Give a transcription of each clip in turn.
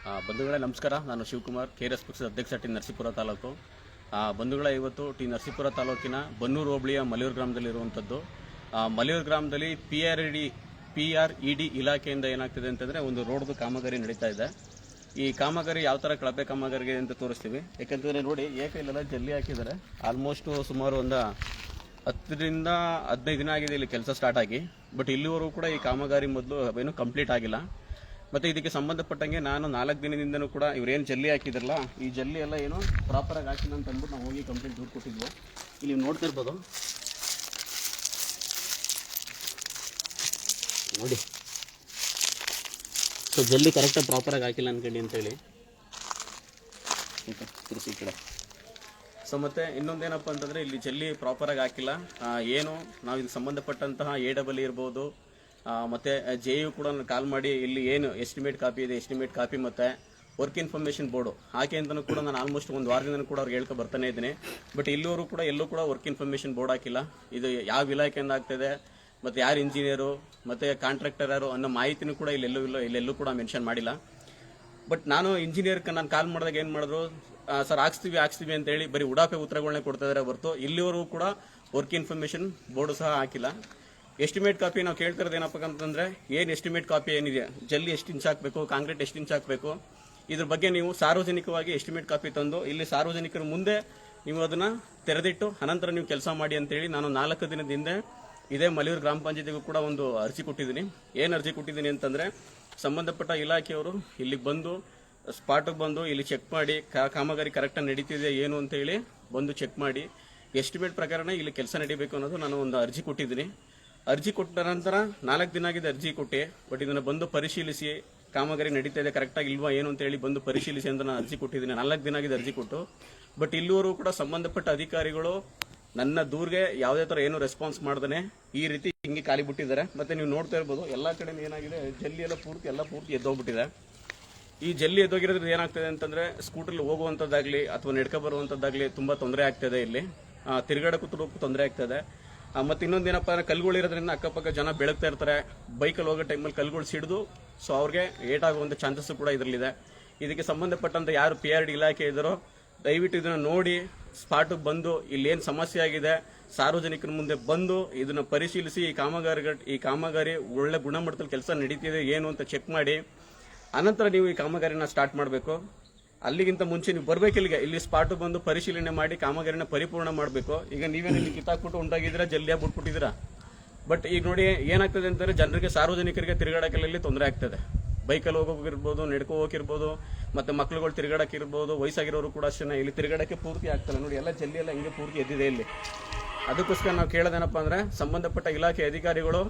ಬಂಧುಗಳೇ ನಮಸ್ಕಾರ. ನಾನು ಶಿವಕುಮಾರ್, KRS ಪಕ್ಷದ ಅಧ್ಯಕ್ಷ, ಟಿ ನರಸೀಪುರ ತಾಲೂಕು. ಬಂಧುಗಳೇ, ಇವತ್ತು ಟಿ ನರಸೀಪುರ ತಾಲೂಕಿನ ಬನ್ನೂರು ಹೋಬಳಿಯ ಮಲೆಯೂರು ಗ್ರಾಮದಲ್ಲಿರುವಂಥದ್ದು. ಮಲೆಯೂರು ಗ್ರಾಮದಲ್ಲಿ PRED ಇಲಾಖೆಯಿಂದ ಏನಾಗ್ತಿದೆ ಅಂತಂದರೆ ಒಂದು ರೋಡ್ದು ಕಾಮಗಾರಿ ನಡೀತಾ ಇದೆ. ಈ ಕಾಮಗಾರಿ ಯಾವ ಥರ ಕಳಪೆ ಕಾಮಗಾರಿಗೆ ಅಂತ ತೋರಿಸ್ತೀವಿ. ಯಾಕೆಂತಂದರೆ ನೋಡಿ, ಏಕೈಲೆಲ್ಲ ಜಲ್ಲಿ ಹಾಕಿದ್ದಾರೆ. ಆಲ್ಮೋಸ್ಟ್ ಸುಮಾರು ಒಂದು 10 ರಿಂದ 15 ದಿನ ಆಗಿದೆ ಇಲ್ಲಿ ಕೆಲಸ ಸ್ಟಾರ್ಟ್ ಆಗಿ. ಬಟ್ ಇಲ್ಲಿವರೆಗೂ ಕೂಡ ಈ ಕಾಮಗಾರಿ ಮೊದಲು ಏನು ಕಂಪ್ಲೀಟ್ ಆಗಿಲ್ಲ. ಮತ್ತು ಇದಕ್ಕೆ ಸಂಬಂಧಪಟ್ಟಂಗೆ ನಾನು 4 ದಿನದಿಂದನೂ ಕೂಡ ಇವರೇನು ಜಲ್ಲಿ ಹಾಕಿದ್ರಲ್ಲ, ಈ ಜಲ್ಲಿ ಎಲ್ಲ ಏನು ಪ್ರಾಪರಾಗಿ ಹಾಕಿಲ್ಲ ಅಂತ ಅಂದ್ಬಿಟ್ಟು ನಾವು ಹೋಗಿ ಕಂಪ್ಲೇಂಟ್ ದೂರು ಕೊಟ್ಟಿದ್ವಿ. ಇಲ್ಲಿ ನೋಡ್ತಿರ್ಬೋದು ನೋಡಿ. ಸೊ ಜಲ್ಲಿ ಕರೆಕ್ಟಾಗಿ ಪ್ರಾಪರಾಗಿ ಹಾಕಿಲ್ಲ ಅನ್ಕಂಡು ಅಂತೇಳಿ ತಿರ್ಸಿ ಕಡೆ. ಸೊ ಮತ್ತು ಇನ್ನೊಂದೇನಪ್ಪ ಅಂತಂದರೆ ಇಲ್ಲಿ ಜಲ್ಲಿ ಪ್ರಾಪರಾಗಿ ಹಾಕಿಲ್ಲ. ಏನು ನಾವು ಇದಕ್ಕೆ ಸಂಬಂಧಪಟ್ಟಂತಹ AEE ಇರ್ಬೋದು, ಮತ್ತು JU ಕೂಡ ಕಾಲ್ ಮಾಡಿ ಇಲ್ಲಿ ಏನು ಎಸ್ಟಿಮೇಟ್ ಕಾಪಿ ಇದೆ, ಎಸ್ಟಿಮೇಟ್ ಕಾಪಿ ಮತ್ತು ವರ್ಕ್ ಇನ್ಫಾರ್ಮೇಷನ್ ಬೋರ್ಡು ಹಾಕಿ ಅಂತಲೂ ಕೂಡ ನಾನು ಆಲ್ಮೋಸ್ಟ್ ಒಂದು ವಾರದಿಂದ ಕೂಡ ಅವ್ರಿಗೆ ಹೇಳ್ಕೊ ಬರ್ತಾನೆ ಇದ್ದೀನಿ. ಬಟ್ ಇಲ್ಲಿವರು ಕೂಡ ಎಲ್ಲೂ ಕೂಡ ವರ್ಕ್ ಇನ್ಫಾರ್ಮೇಷನ್ ಬೋರ್ಡ್ ಹಾಕಿಲ್ಲ. ಇದು ಯಾವ ಇಲಾಖೆಯಿಂದ ಆಗ್ತಿದೆ ಮತ್ತು ಯಾರು ಇಂಜಿನಿಯರು ಮತ್ತು ಕಾಂಟ್ರಾಕ್ಟರ್ ಯಾರು ಅನ್ನೋ ಮಾಹಿತಿನೂ ಕೂಡ ಇಲ್ಲೆಲ್ಲೂ ಕೂಡ ಮೆನ್ಷನ್ ಮಾಡಿಲ್ಲ. ಬಟ್ ನಾನು ಇಂಜಿನಿಯರ್ಗೆ ನಾನು ಕಾಲ್ ಮಾಡಿದಾಗ ಏನು ಮಾಡಿದ್ರು, ಸರ್ ಹಾಕ್ಸ್ತೀವಿ ಅಂತೇಳಿ ಬರೀ ಉಡಾಫೆ ಉತ್ತರಗಳನ್ನೇ ಕೊಡ್ತಾ ಇದ್ದಾರೆ ಹೊರತು ಇಲ್ಲಿವರೆಗೂ ಕೂಡ ವರ್ಕ್ ಇನ್ಫಾರ್ಮೇಷನ್ ಬೋರ್ಡು ಸಹ ಹಾಕಿಲ್ಲ. ಎಸ್ಟಿಮೇಟ್ ಕಾಪಿ ನಾವು ಕೇಳ್ತಾ ಇರೋದು ಏನಪ್ಪ ಅಂತಂದರೆ, ಏನು ಎಸ್ಟಿಮೇಟ್ ಕಾಪಿ ಏನಿದೆ, ಜಲ್ಲಿ ಎಷ್ಟು ಇಂಚ್ ಹಾಕಬೇಕು, ಕಾಂಕ್ರೀಟ್ ಎಷ್ಟು ಇಂಚ್ ಹಾಕಬೇಕು, ಇದ್ರ ಬಗ್ಗೆ ನೀವು ಸಾರ್ವಜನಿಕವಾಗಿ ಎಸ್ಟಿಮೇಟ್ ಕಾಪಿ ತಂದು ಇಲ್ಲಿ ಸಾರ್ವಜನಿಕರ ಮುಂದೆ ನೀವು ಅದನ್ನು ತೆರೆದಿಟ್ಟು ಅನಂತರ ನೀವು ಕೆಲಸ ಮಾಡಿ ಅಂತೇಳಿ ನಾನು 4 ದಿನದ ಹಿಂದೆ ಇದೇ ಮಲೆಯೂರು ಗ್ರಾಮ ಪಂಚಾಯತಿಗೂ ಕೂಡ ಒಂದು ಅರ್ಜಿ ಕೊಟ್ಟಿದ್ದೀನಿ. ಏನು ಅರ್ಜಿ ಕೊಟ್ಟಿದ್ದೀನಿ ಅಂತಂದರೆ, ಸಂಬಂಧಪಟ್ಟ ಇಲಾಖೆಯವರು ಇಲ್ಲಿಗೆ ಬಂದು ಸ್ಪಾಟಿಗೆ ಬಂದು ಇಲ್ಲಿ ಚೆಕ್ ಮಾಡಿ ಕಾಮಗಾರಿ ಕರೆಕ್ಟಾಗಿ ನಡೀತಿದೆ ಏನು ಅಂತೇಳಿ ಬಂದು ಚೆಕ್ ಮಾಡಿ ಎಸ್ಟಿಮೇಟ್ ಪ್ರಕಾರನೇ ಇಲ್ಲಿ ಕೆಲಸ ನಡೀಬೇಕು ಅನ್ನೋದು ನಾನು ಒಂದು ಅರ್ಜಿ ಕೊಟ್ಟಿದ್ದೀನಿ. ಅರ್ಜಿ ಕೊಟ್ಟ ನಂತರ 4 ದಿನ ಆಗಿದೆ ಅರ್ಜಿ ಕೊಟ್ಟೆ. ಬಟ್ ಇದನ್ನು ಬಂದು ಪರಿಶೀಲಿಸಿ ಕಾಮಗಾರಿ ನಡೀತಾ ಇದೆ ಕರೆಕ್ಟಾಗಿ ಇಲ್ವಾ ಏನು ಅಂತೇಳಿ ಬಂದು ಪರಿಶೀಲಿಸಿ ಅಂತ ನಾನು ಅರ್ಜಿ ಕೊಟ್ಟಿದ್ದೀನಿ. 4 ದಿನ ಆಗಿದೆ ಅರ್ಜಿ ಕೊಟ್ಟು. ಬಟ್ ಇಲ್ಲಿವರೆಗೂ ಕೂಡ ಸಂಬಂಧಪಟ್ಟ ಅಧಿಕಾರಿಗಳು ನನ್ನ ದೂರಿಗೆ ಯಾವುದೇ ಥರ ಏನು ರೆಸ್ಪಾನ್ಸ್ ಮಾಡ್ದೇ ಈ ರೀತಿ ಹಿಂಗೆ ಖಾಲಿ ಬಿಟ್ಟಿದ್ದಾರೆ. ಮತ್ತು ನೀವು ನೋಡ್ತಾ ಇರ್ಬೋದು ಎಲ್ಲ ಕಡೆ ಏನಾಗಿದೆ, ಜಲ್ಲಿ ಎಲ್ಲ ಪೂರ್ತಿ ಎದ್ದೋಗ್ಬಿಟ್ಟಿದೆ. ಈ ಜಲ್ಲಿ ಎದ್ದೋಗಿರೋದ್ರಿಂದ ಏನಾಗ್ತದೆ ಅಂತಂದರೆ, ಸ್ಕೂಟ್ರಲ್ಲಿ ಹೋಗುವಂಥದ್ದಾಗಲಿ ಅಥವಾ ನಡ್ಕೊ ಬರುವಂಥದ್ದಾಗಲಿ ತುಂಬ ತೊಂದರೆ ಆಗ್ತದೆ. ಇಲ್ಲಿ ತಿರುಗಾಡಕ್ಕೂ ತೊಂದರೆ ಆಗ್ತದೆ. ಮತ್ತು ಇನ್ನೊಂದೇನಪ್ಪ ಅಂದರೆ, ಕಲ್ಲುಗಳಿರೋದ್ರಿಂದ ಅಕ್ಕಪಕ್ಕ ಜನ ಬೆಳಗ್ತಾ ಇರ್ತಾರೆ. ಬೈಕಲ್ಲಿ ಹೋಗೋ ಟೈಮಲ್ಲಿ ಕಲ್ಲುಗಳು ಸಿಡಿದು ಸೊ ಅವ್ರಿಗೆ ಏಟಾಗುವಂಥ ಚಾನ್ಸಸ್ ಕೂಡ ಇದರಲ್ಲಿದೆ. ಇದಕ್ಕೆ ಸಂಬಂಧಪಟ್ಟಂಥ ಯಾರು PRED ಇಲಾಖೆ ಇದ್ದಾರೋ ದಯವಿಟ್ಟು ಇದನ್ನು ನೋಡಿ ಸ್ಪಾಟಿಗೆ ಬಂದು ಇಲ್ಲೇನು ಸಮಸ್ಯೆ ಆಗಿದೆ ಸಾರ್ವಜನಿಕರ ಮುಂದೆ ಬಂದು ಇದನ್ನು ಪರಿಶೀಲಿಸಿ ಈ ಕಾಮಗಾರಿ ಒಳ್ಳೆ ಗುಣಮಟ್ಟದಲ್ಲಿ ಕೆಲಸ ನಡೀತಿದೆ ಏನು ಅಂತ ಚೆಕ್ ಮಾಡಿ ಅನಂತರ ನೀವು ಈ ಕಾಮಗಾರಿನ ಸ್ಟಾರ್ಟ್ ಮಾಡಬೇಕು. ಅಲ್ಲಿಗಿಂತ ಮುಂಚೆ ನೀವು ಬರಬೇಕು ಇಲ್ಲಿ ಸ್ಪಾಟ್ ಬಂದು ಪರಿಶೀಲನೆ ಮಾಡಿ ಕಾಮಗಾರಿನ ಪರಿಪೂರ್ಣ ಮಾಡಬೇಕು. ಈಗ ನೀವೇನು ಇಲ್ಲಿ ಕಿತ್ತಾಕ್ಬಿಟ್ಟು ಉಂಟಾಗಿದ್ದೀರಾ, ಜಲ್ದಿಯಾಗಿ ಬಿಟ್ಬಿಟ್ಟಿದ್ದೀರಾ. ಬಟ್ ಈಗ ನೋಡಿ ಏನಾಗ್ತದೆ ಅಂತಂದರೆ, ಜನರಿಗೆ ಸಾರ್ವಜನಿಕರಿಗೆ ತಿರುಗಾಡೋಕೆಲ್ಲ ತೊಂದರೆ ಆಗ್ತದೆ. ಬೈಕಲ್ಲಿ ಹೋಗೋಗಿರ್ಬೋದು, ನಡ್ಕೊ ಹೋಗಿರ್ಬೋದು, ಮತ್ತು ಮಕ್ಳುಗಳು ತಿರುಗಾಡಕ್ಕಿರ್ಬೋದು, ವಯಸ್ಸಾಗಿರೋರು ಕೂಡ ಅಷ್ಟೇ ಇಲ್ಲಿ ತಿರುಗಾಡಕ್ಕೆ ಪೂರ್ತಿ ಆಗ್ತದೆ. ನೋಡಿ ಎಲ್ಲ ಜಲ್ಲಿ ಎಲ್ಲ ಹಿಂಗೆ ಪೂರ್ತಿ ಎದ್ದಿದೆ ಇಲ್ಲಿ. ಅದಕ್ಕೋಸ್ಕರ ನಾವು ಕೇಳೋದೇನಪ್ಪ ಅಂದರೆ, ಸಂಬಂಧಪಟ್ಟ ಇಲಾಖೆ ಅಧಿಕಾರಿಗಳು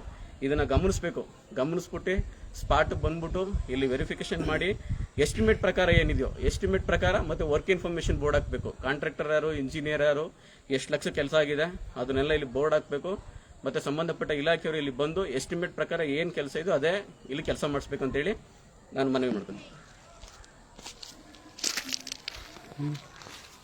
ಇದನ್ನು ಗಮನಿಸ್ಬಿಟ್ಟು ಸ್ಪಾಟ್ ಬಂದ್ಬಿಟ್ಟು ಇಲ್ಲಿ ವೆರಿಫಿಕೇಶನ್ ಮಾಡಿ ಎಸ್ಟಿಮೇಟ್ ಪ್ರಕಾರ ಏನಿದೆಯೋ ಎಸ್ಟಿಮೇಟ್ ಪ್ರಕಾರ ಮತ್ತು ವರ್ಕ್ ಇನ್ಫಾರ್ಮೇಷನ್ ಬೋರ್ಡ್ ಹಾಕಬೇಕು. ಕಾಂಟ್ರಾಕ್ಟರ್ ಯಾರು, ಇಂಜಿನಿಯರ್ ಯಾರು, ಎಷ್ಟು ಲಕ್ಷ ಕೆಲಸ ಆಗಿದೆ ಅದನ್ನೆಲ್ಲ ಇಲ್ಲಿ ಬೋರ್ಡ್ ಹಾಕಬೇಕು. ಮತ್ತು ಸಂಬಂಧಪಟ್ಟ ಇಲಾಖೆಯವರು ಇಲ್ಲಿ ಬಂದು ಎಸ್ಟಿಮೇಟ್ ಪ್ರಕಾರ ಏನು ಕೆಲಸ ಇದೆಯೋ ಅದೇ ಇಲ್ಲಿ ಕೆಲಸ ಮಾಡಿಸ್ಬೇಕು ಅಂತೇಳಿ ನಾನು ಮನವಿ ಮಾಡ್ತೀನಿ.